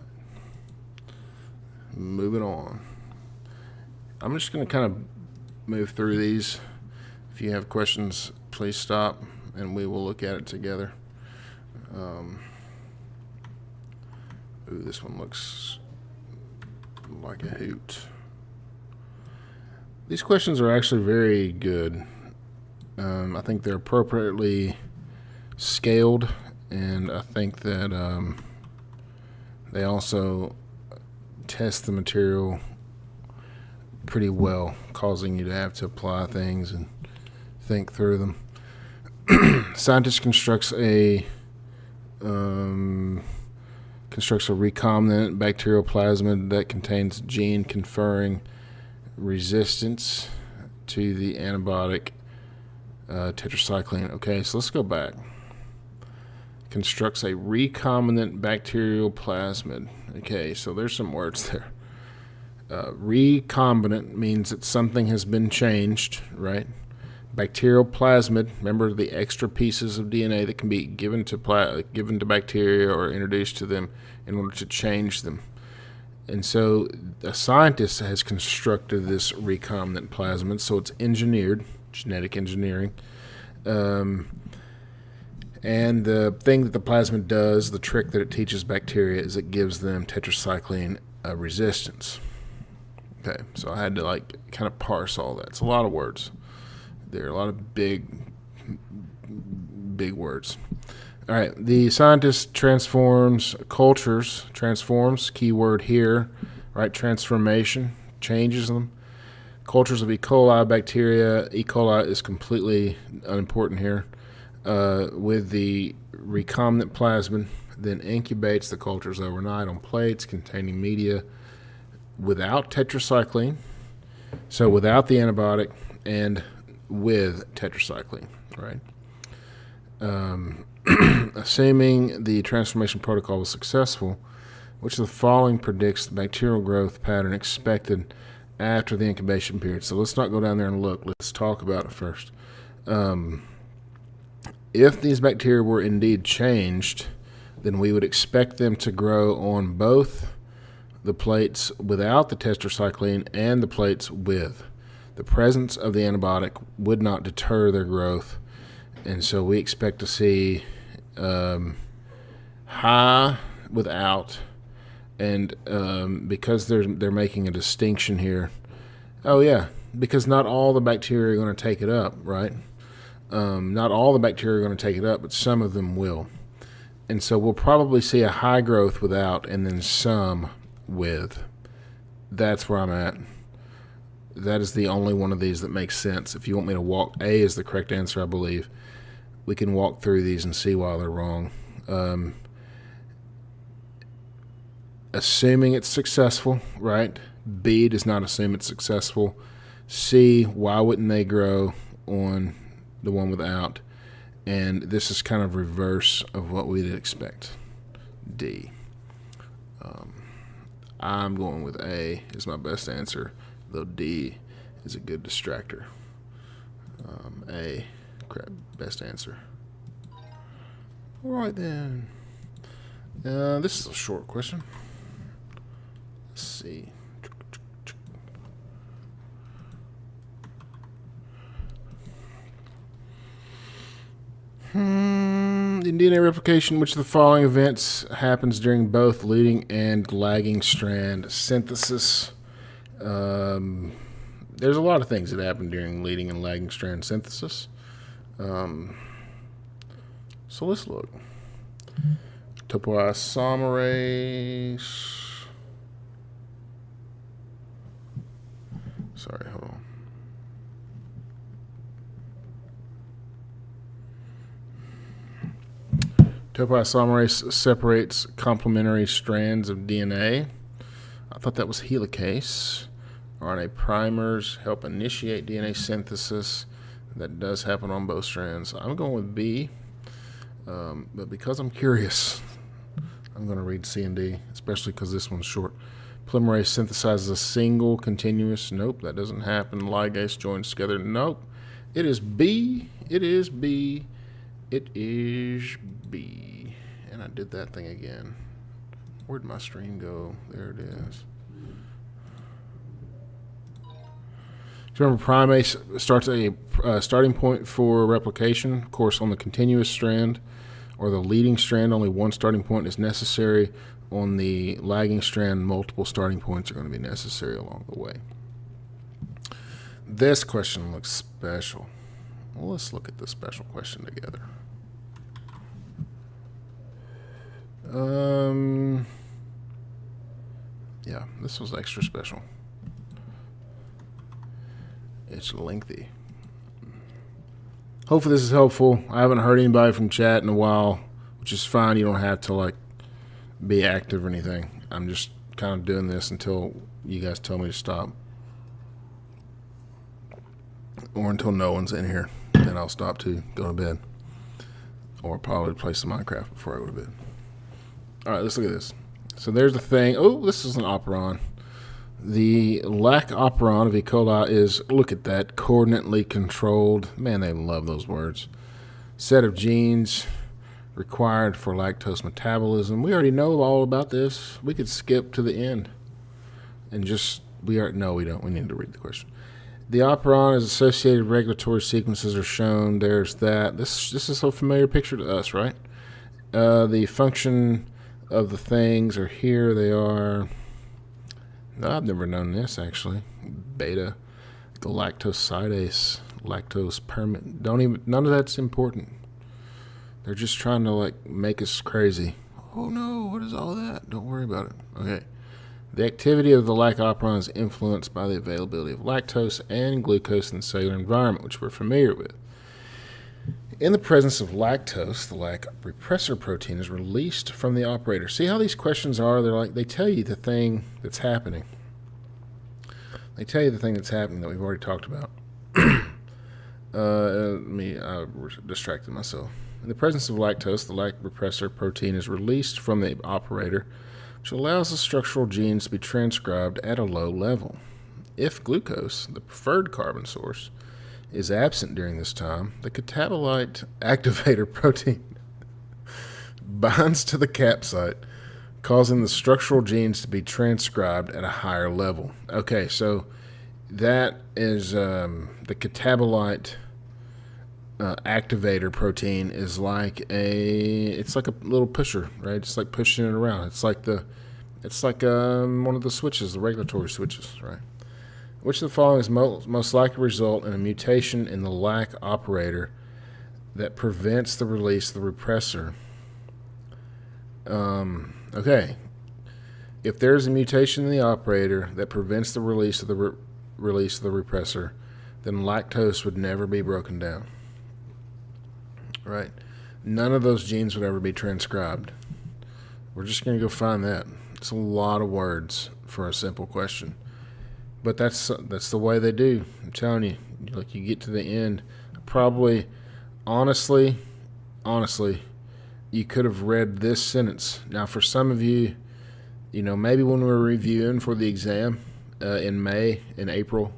Moving on. I'm just going to kind of move through these. If you have questions, please stop, and we will look at it together. Ooh, this one looks like a hoot. These questions are actually very good. I think they're appropriately scaled, and I think that they also test the material pretty well, causing you to have to apply things and think through them. Scientist constructs a recombinant bacterial plasmid that contains gene conferring resistance to the antibiotic tetracycline. Okay, so let's go back. Constructs a recombinant bacterial plasmid. Okay, so there's some words there. Recombinant means that something has been changed, right? Bacterial plasmid, remember the extra pieces of DNA that can be given to bacteria or introduced to them in order to change them. And so a scientist has constructed this recombinant plasmid, so it's engineered, genetic engineering. And the thing that the plasmid does, the trick that it teaches bacteria, is it gives them tetracycline resistance. Okay, so I had to kind of parse all that. It's a lot of words. There are a lot of big words. All right, the scientist transforms, key word here, right? Transformation, changes them. Cultures of E. coli bacteria. E. coli is completely unimportant here. With the recombinant plasmid, then incubates the cultures overnight on plates containing media without tetracycline, so without the antibiotic, and with tetracycline, right? Assuming the transformation protocol was successful, which of the following predicts the bacterial growth pattern expected after the incubation period? So let's not go down there and look. Let's talk about it first. If these bacteria were indeed changed, then we would expect them to grow on both the plates without the tetracycline and the plates with. The presence of the antibiotic would not deter their growth, and so we expect to see high without, and because they're making a distinction here. Oh yeah, because not all the bacteria are going to take it up, right? Not all the bacteria are going to take it up, but some of them will. And so we'll probably see a high growth without and then some with. That's where I'm at. That is the only one of these that makes sense. If you want me to walk, A is the correct answer, I believe. We can walk through these and see why they're wrong. Assuming it's successful, right? B does not assume it's successful. C, why wouldn't they grow on the one without? And this is kind of reverse of what we'd expect. D. I'm going with A is my best answer, though D is a good distractor. A, best answer. All right then. This is a short question. Let's see. In DNA replication, which of the following events happens during both leading and lagging strand synthesis? There's a lot of things that happen during leading and lagging strand synthesis. So let's look. Topoisomerase. Sorry, hold on. Topoisomerase separates complementary strands of DNA. I thought that was helicase. RNA primers help initiate DNA synthesis. That does happen on both strands. I'm going with B, but because I'm curious, I'm going to read C and D, especially because this one's short. Polymerase synthesizes a single continuous. Nope, that doesn't happen. Ligase joins together. Nope. It is B. It is B. It is B. And I did that thing again. Where'd my stream go? There it is. So remember, primase starts a starting point for replication. Of course, on the continuous strand or the leading strand, only one starting point is necessary. On the lagging strand, multiple starting points are going to be necessary along the way. This question looks special. Well, let's look at the special question together. Yeah, this was extra special. It's lengthy. Hopefully this is helpful. I haven't heard anybody from chat in a while, which is fine. You don't have to be active or anything. I'm just kind of doing this until you guys tell me to stop. Or until no one's in here. Then I'll stop to go to bed. Or probably play some Minecraft before I go to bed. Alright, let's look at this. So there's the thing. Oh, this is an operon. The lac operon of E. coli is, look at that, coordinately controlled. Man, they love those words. Set of genes required for lactose metabolism. We already know all about this. We could skip to the end and just, no, we don't. We need to read the question. The operon is associated regulatory sequences are shown. There's that. This is a familiar picture to us, right? The function of the things are here. They are. No, I've never known this actually. Beta galactosidase, lactose permit. None of that's important. They're just trying to like make us crazy. Oh no, what is all that? Don't worry about it. Okay. The activity of the lac operon is influenced by the availability of lactose and glucose in the cellular environment, which we're familiar with. In the presence of lactose, the lac repressor protein is released from the operator. See how these questions are? They tell you the thing that's happening. They tell you the thing that's happening that we've already talked about. I distracted myself. In the presence of lactose, the lac repressor protein is released from the operator, which allows the structural genes to be transcribed at a low level. If glucose, the preferred carbon source, is absent during this time, the catabolite activator protein binds to the cap site, causing the structural genes to be transcribed at a higher level. Okay, so that is the catabolite activator protein is it's like a little pusher, right? It's like pushing it around. It's like one of the switches, the regulatory switches, right? Which of the following is most likely to result in a mutation in the lac operator that prevents the release of the repressor? Okay. If there's a mutation in the operator that prevents the release of the repressor, then lactose would never be broken down. Right? None of those genes would ever be transcribed. We're just going to go find that. It's a lot of words for a simple question. But that's the way they do. I'm telling you, like you get to the end, probably, honestly, you could have read this sentence. Now, for some of you, maybe when we're reviewing for the exam in April,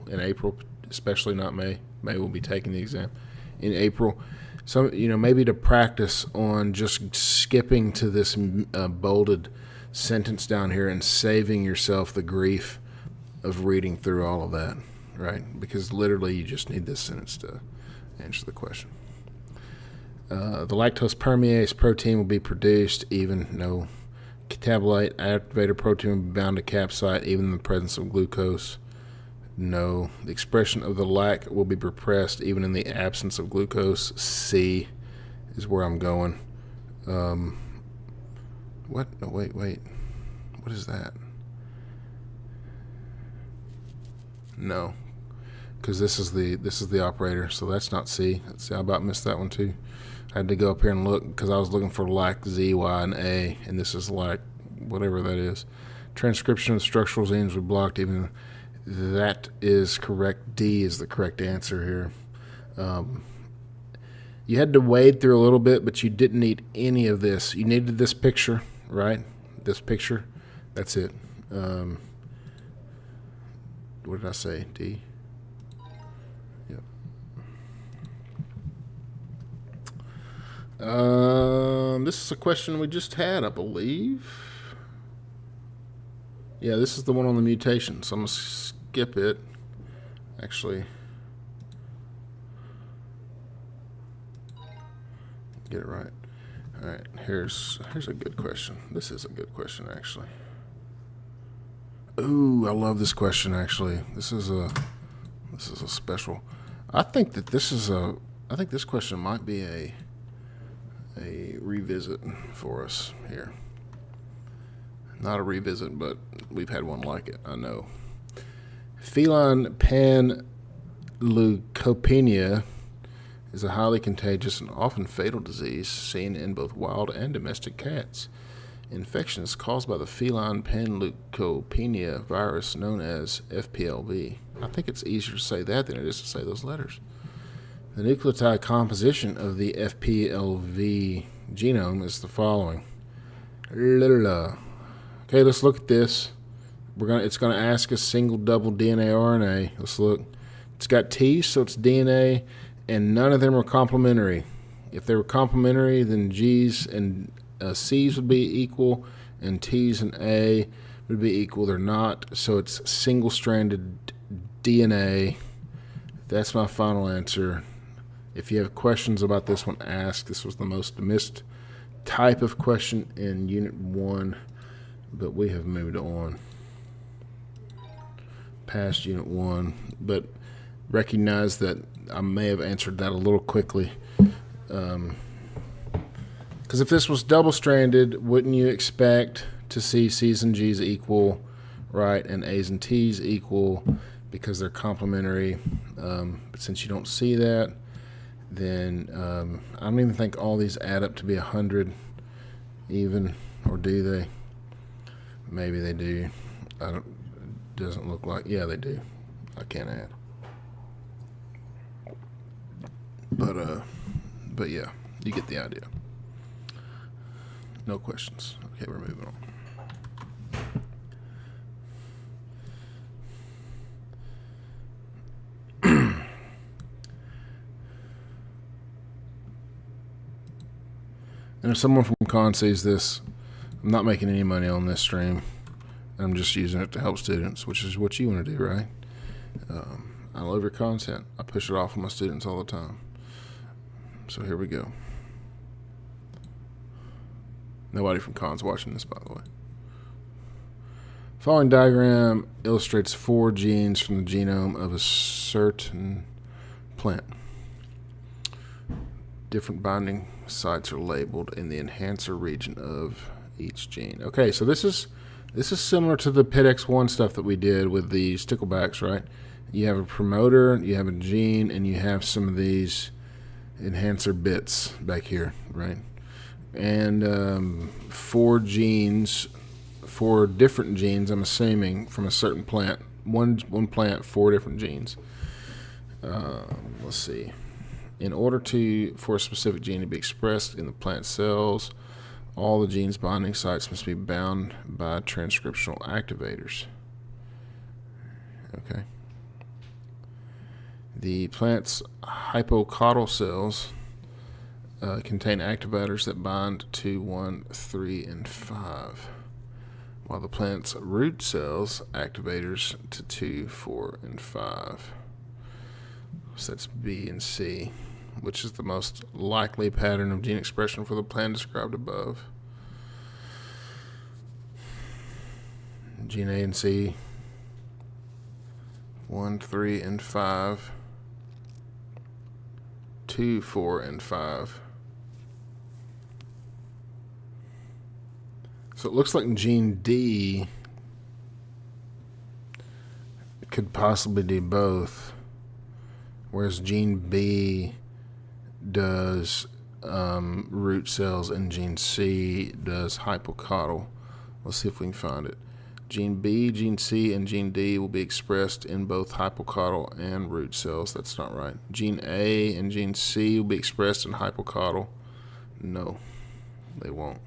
especially not May. May we'll be taking the exam in April. Some, maybe to practice on just skipping to this bolded sentence down here and saving yourself the grief of reading through all of that, right? Because literally you just need this sentence to answer the question. The lactose permease protein will be produced even no catabolite activator protein will be bound to cap site even in the presence of glucose. No. The expression of the lac will be repressed even in the absence of glucose. C is where I'm going. What? No, wait. What is that? No, because this is the operator, so that's not C. I about missed that one too. I had to go up here and look because I was looking for lac Z, Y, and A, and this is lac whatever that is. Transcription of structural genes were blocked. Even that is correct. D is the correct answer here. You had to wade through a little bit, but you didn't need any of this. You needed this picture, right? This picture. That's it. What did I say? D? Yep. This is a question we just had, I believe. Yeah, this is the one on the mutation, so I'm going to skip it. Actually, get it right. All right, here's a good question. This is a good question, actually. Ooh, I love this question, actually. This is a special. I think this question might be a revisit for us here. Not a revisit, but we've had one like it, I know. Feline panleukopenia is a highly contagious and often fatal disease seen in both wild and domestic cats. Infection is caused by the feline panleukopenia virus known as FPLV. I think it's easier to say that than it is to say those letters. The nucleotide composition of the FPLV genome is the following. Okay, let's look at this. It's gonna ask us single, double DNA, RNA. Let's look. It's got T's, so it's DNA, and none of them are complementary. If they were complementary, then G's and C's would be equal, and T's and A would be equal. They're not, so it's single-stranded DNA. That's my final answer. If you have questions about this one, ask. This was the most missed type of question in Unit 1, but we have moved on past Unit 1. But recognize that I may have answered that a little quickly. Because if this was double-stranded, wouldn't you expect to see C's and G's equal, right, and A's and T's equal because they're complementary? But since you don't see that, then I don't even think all these add up to be 100 even, or do they? Maybe they do. Doesn't look like. Yeah, they do. I can't add. But yeah, you get the idea. No questions. Okay, we're moving on. And if someone from Con sees this, I'm not making any money on this stream. I'm just using it to help students, which is what you want to do, right? I love your content. I push it off on my students all the time. So here we go. Nobody from Con's watching this, by the way. Following diagram illustrates 4 genes from the genome of a certain plant. Different binding sites are labeled in the enhancer region of each gene. Okay, so this is similar to the PIDX1 stuff that we did with the sticklebacks, right? You have a promoter, you have a gene, and you have some of these enhancer bits back here, right? And 4 genes, 4 different genes, I'm assuming, from a certain plant. One plant, 4 different genes. Let's see. In order for a specific gene to be expressed in the plant cells, all the gene's binding sites must be bound by transcriptional activators. Okay. The plant's hypocaudal cells contain activators that bind to 1, 3, and 5, while the plant's root cells activators to 2, 4, and 5. So that's B and C, which is the most likely pattern of gene expression for the plant described above. Gene A and C, 1, 3, and 5, 2, 4, and 5. So it looks like gene D could possibly do both, whereas gene B does root cells and gene C does hypocaudal. Let's see if we can find it. Gene B, gene C, and gene D will be expressed in both hypocaudal and root cells. That's not right. Gene A and gene C will be expressed in hypocaudal. No, they won't.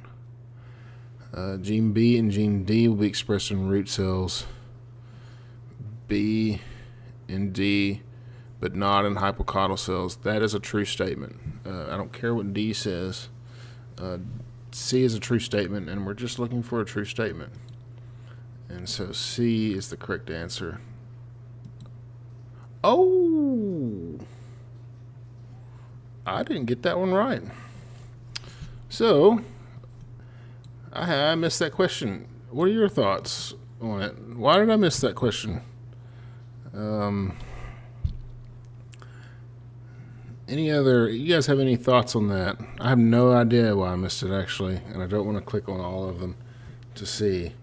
Gene B and gene D will be expressed in root cells. B and D, but not in hypocaudal cells. That is a true statement. I don't care what D says. C is a true statement, and we're just looking for a true statement. And so C is the correct answer. Oh! I didn't get that one right. So, I missed that question. What are your thoughts on it? Why did I miss that question? You guys have any thoughts on that? I have no idea why I missed it, actually, and I don't want to click on all of them to see.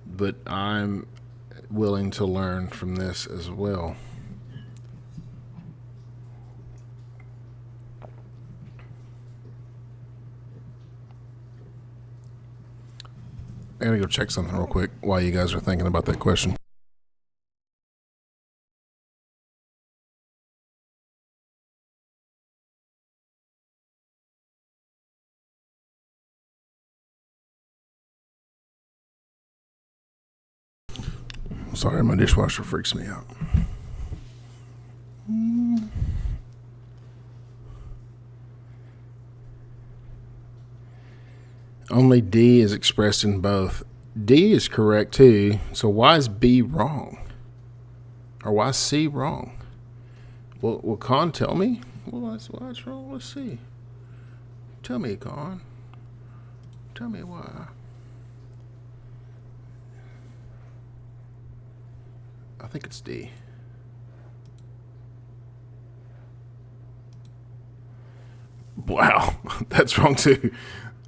But I'm willing to learn from this as well. I gotta go check something real quick while you guys are thinking about that question. Sorry, my dishwasher freaks me out. Only D is expressed in both. D is correct too. So why is B wrong? Or why is C wrong? Will Con tell me? Why it's wrong? Let's see. Tell me, Con. Tell me why. I think it's D. Wow, that's wrong too.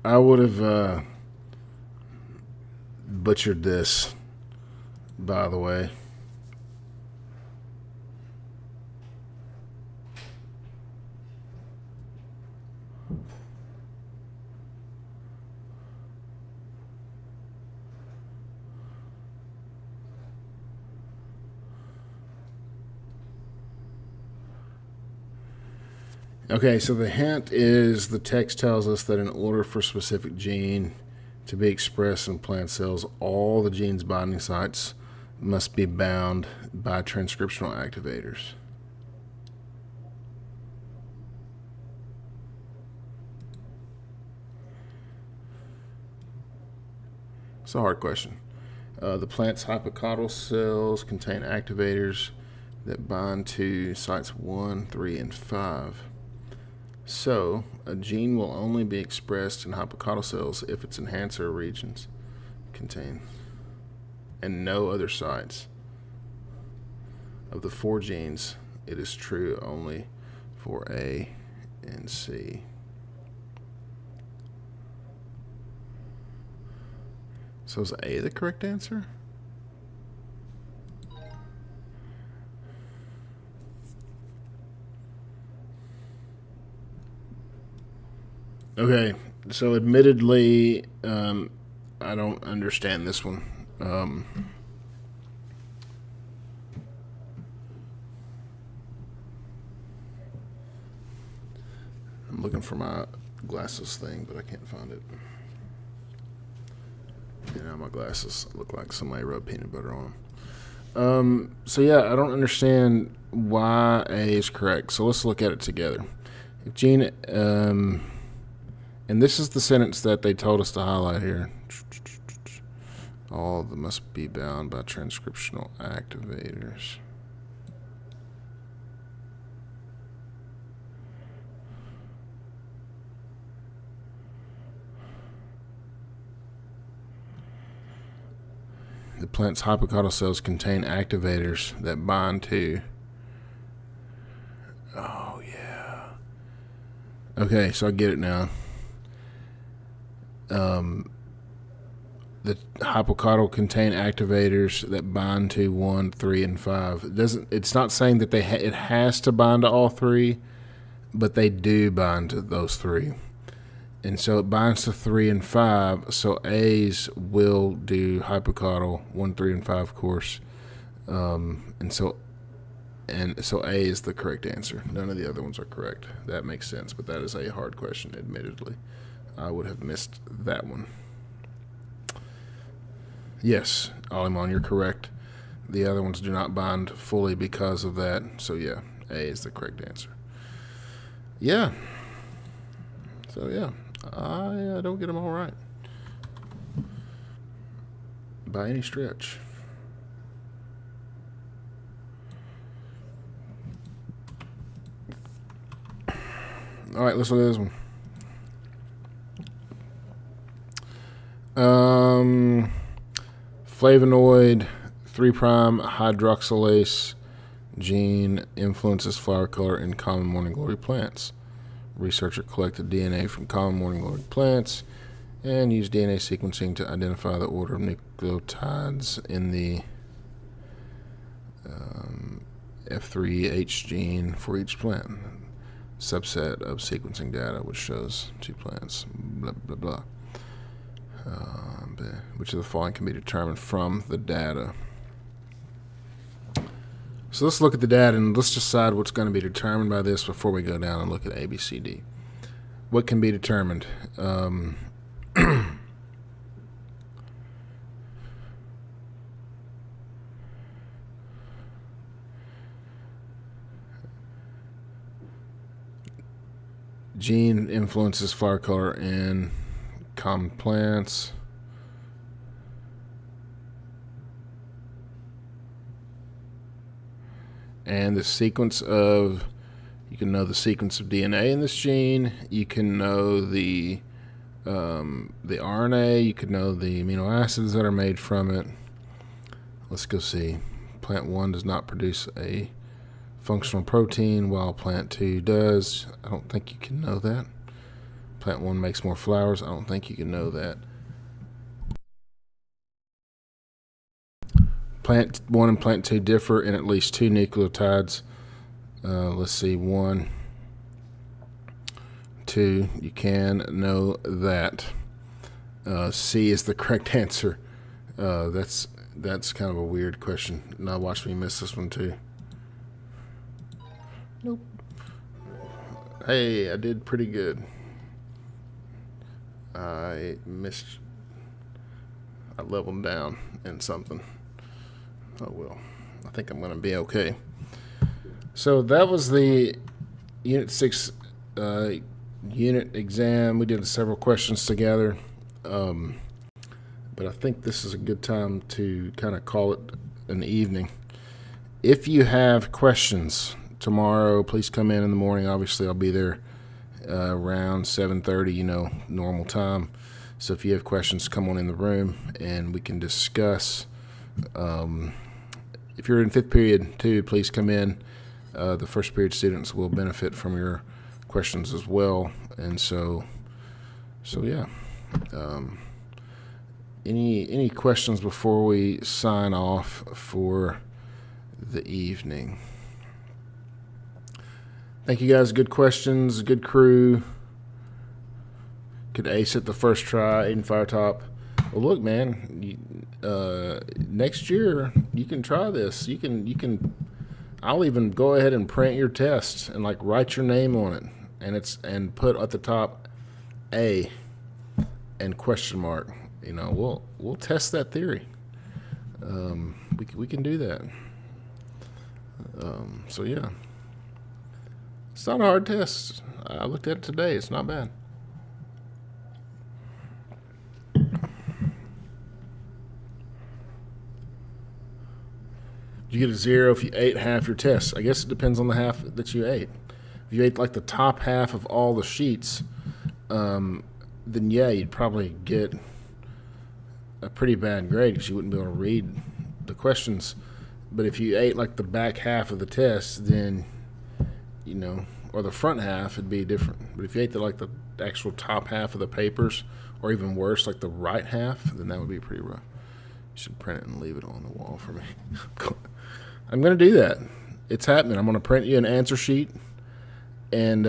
I would have butchered this, by the way. Okay, so the hint is the text tells us that in order for a specific gene to be expressed in plant cells, all the gene's binding sites must be bound by transcriptional activators. It's a hard question. The plant's hypocotyl cells contain activators that bind to sites 1, 3, and 5. So, a gene will only be expressed in hypocotyl cells if its enhancer regions contain, and no other sites. Of the 4 genes, it is true only for A and C. So is A the correct answer? Okay, so admittedly, I don't understand this one. I'm looking for my glasses thing, but I can't find it. You know, my glasses look like somebody rubbed peanut butter on them. So yeah, I don't understand why A is correct. So let's look at it together. If gene, and this is the sentence that they told us to highlight here. All of them must be bound by transcriptional activators. The plant's hypocotyl cells contain activators that bind to. Oh, yeah. Okay, so I get it now. The hypocotyl contain activators that bind to 1, 3, and 5. It's not saying that it has to bind to all 3, but they do bind to those 3. And so it binds to 3 and 5. So A's will do hypocotyl 1, 3, and 5, of course. And so A is the correct answer. None of the other ones are correct. That makes sense, but that is a hard question, admittedly. I would have missed that one. Yes, Alimon, you're correct. The other ones do not bind fully because of that. So yeah, A is the correct answer. Yeah. So yeah, I don't get them all right by any stretch. All right, let's look at this one. Flavonoid 3' hydroxylase gene influences flower color in common morning glory plants. Researcher collected DNA from common morning glory plants and used DNA sequencing to identify the order of nucleotides in the F3H gene for each plant. Subset of sequencing data which shows 2 plants, blah, blah, blah. Which of the following can be determined from the data. So let's look at the data and let's decide what's going to be determined by this before we go down and look at A, B, C, D. What can be determined? Gene influences flower color in common plants. and the sequence of, you can know the sequence of DNA in this gene. You can know the RNA. You can know the amino acids that are made from it. Let's go see. Plant 1 does not produce a functional protein, while plant 2 does. I don't think you can know that. Plant 1 makes more flowers. I don't think you can know that. Plant 1 and plant 2 differ in at least 2 nucleotides. Let's see, 1, 2. You can know that. C is the correct answer. That's kind of a weird question. Now watch me miss this one too. Nope. Hey, I did pretty good. I leveled down in something. Oh well, I think I'm going to be okay. So that was the Unit 6 unit exam. We did several questions together. But I think this is a good time to kind of call it an evening. If you have questions tomorrow, please come in the morning. Obviously, I'll be there around 7:30, normal time. So if you have questions, come on in the room and we can discuss. If you're in 5th period too, please come in. The first period students will benefit from your questions as well. And so yeah. Any questions before we sign off for the evening? Thank you guys. Good questions. Good crew. Could ace it the first try. Aiden Firetop. Well, look, man. Next year you can try this. You can. I'll even go ahead and print your test and write your name on it, and put at the top A and question mark. We'll test that theory. We can do that. So yeah, it's not a hard test. I looked at it today. It's not bad. You get a 0 if you ate half your test. I guess it depends on the half that you ate. If you ate the top half of all the sheets, then yeah, you'd probably get a pretty bad grade because you wouldn't be able to read the questions. But if you ate the back half of the test, then or the front half, it'd be different. But if you ate the actual top half of the papers, or even worse, the right half, then that would be pretty rough. You should print it and leave it on the wall for me. I'm going to do that. It's happening. I'm going to print you an answer sheet, and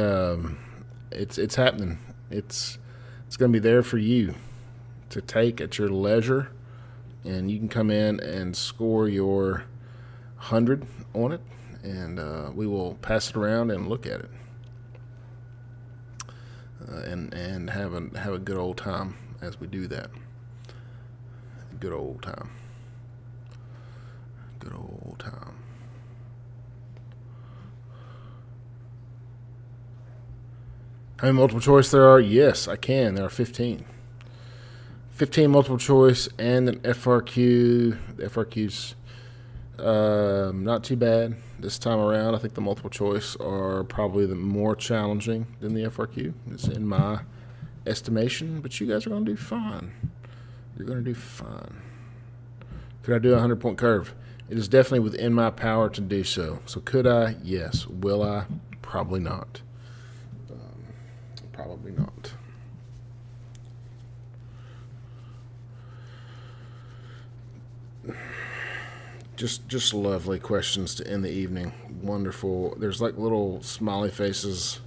it's happening. It's going to be there for you to take at your leisure, and you can come in and score your 100 on it, and we will pass it around and look at it, and have a good old time as we do that. Good old time. Good old time. How many multiple choice there are? Yes, I can. There are 15. 15 multiple choice and an FRQ. The FRQ's not too bad this time around. I think the multiple choice are probably the more challenging than the FRQ. It's in my estimation, but you guys are going to do fine. You're going to do fine. Could I do a 100-point curve? It is definitely within my power to do so. So could I? Yes. Will I? Probably not. Probably not. Just lovely questions to end the evening. Wonderful. There's little smiley faces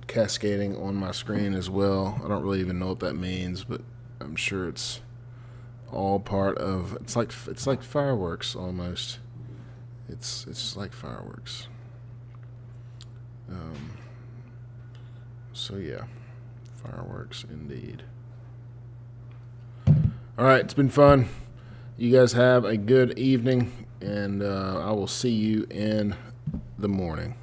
cascading on my screen as well. I don't really even know what that means, but I'm sure it's all part of. It's like fireworks almost. It's like fireworks. So yeah, fireworks indeed. All right, it's been fun. You guys have a good evening, and I will see you in the morning.